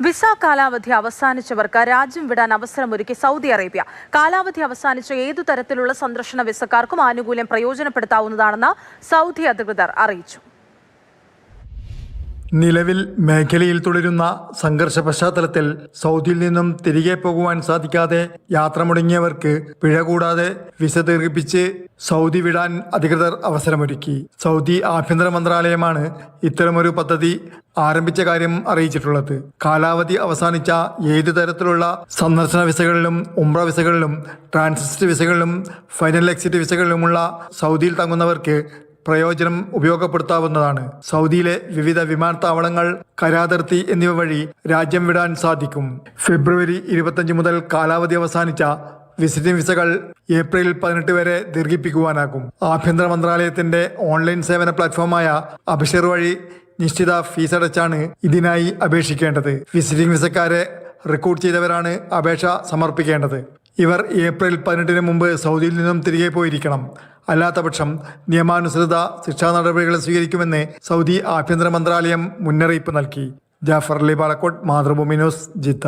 Visa കാലാവധി അവസാനിച്ചവർക്ക് രാജ്യം വിടാൻ അവസരമൊരുക്കി സൗദി അറേബ്യ. കാലാവധി അവസാനിച്ച ഏതു തരത്തിലുള്ള സന്ദർശന വിസക്കാർക്കും ആനുകൂല്യം പ്രയോജനപ്പെടുത്താവുന്നതാണെന്ന് സൗദി അധികൃതർ അറിയിച്ചു. നിലവിൽ മേഖലയിൽ തുടരുന്ന സംഘർഷ പശ്ചാത്തലത്തിൽ സൗദിയിൽ നിന്നും തിരികെ പോകുവാൻ സാധിക്കാതെ യാത്ര മുടങ്ങിയവർക്ക് പിഴ കൂടാതെ വിസ ദീർഘിപ്പിച്ച് സൗദി വിടാൻ അധികൃതർ അവസരമൊരുക്കി. സൗദി ആഭ്യന്തര മന്ത്രാലയമാണ് ഇത്തരമൊരു പദ്ധതി ആരംഭിച്ച കാര്യം അറിയിച്ചിട്ടുള്ളത്. കാലാവധി അവസാനിച്ച ഏതു തരത്തിലുള്ള സന്ദർശന വിസകളിലും ഉംറ വിസകളിലും ട്രാൻസിറ്റ് വിസകളിലും ഫൈനൽ എക്സിറ്റ് വിസകളിലുമുള്ള സൗദിയിൽ തങ്ങുന്നവർക്ക് പ്രയോജനം ഉപയോഗപ്പെടുത്താവുന്നതാണ്. സൗദിയിലെ വിവിധ വിമാനത്താവളങ്ങൾ, കരാതിർത്തി എന്നിവ വഴി രാജ്യം വിടാൻ സാധിക്കും. ഫെബ്രുവരി 25 മുതൽ കാലാവധി അവസാനിച്ച വിസിറ്റിംഗ് വിസകൾ ഏപ്രിൽ 18 വരെ ദീർഘിപ്പിക്കുവാനാകും. ആഭ്യന്തര മന്ത്രാലയത്തിന്റെ ഓൺലൈൻ സേവന പ്ലാറ്റ്ഫോമായ അബിഷർ വഴി നിശ്ചിത ഫീസ് അടച്ചാണ് ഇതിനായി അപേക്ഷിക്കേണ്ടത്. വിസിറ്റിംഗ് വിസക്കാരെ റിക്രൂട്ട് ചെയ്തവരാണ് അപേക്ഷ സമർപ്പിക്കേണ്ടത്. ഇവർ ഏപ്രിൽ 18 മുമ്പ് സൗദിയിൽ നിന്നും തിരികെ പോയിരിക്കണം. അല്ലാത്തപക്ഷം നിയമാനുസൃത ശിക്ഷാ നടപടികൾ സ്വീകരിക്കുമെന്ന് സൗദി ആഭ്യന്തര മന്ത്രാലയം മുന്നറിയിപ്പ് നൽകി. Jafar Ali Palakkode, Mathrubhumi news, Jeddah.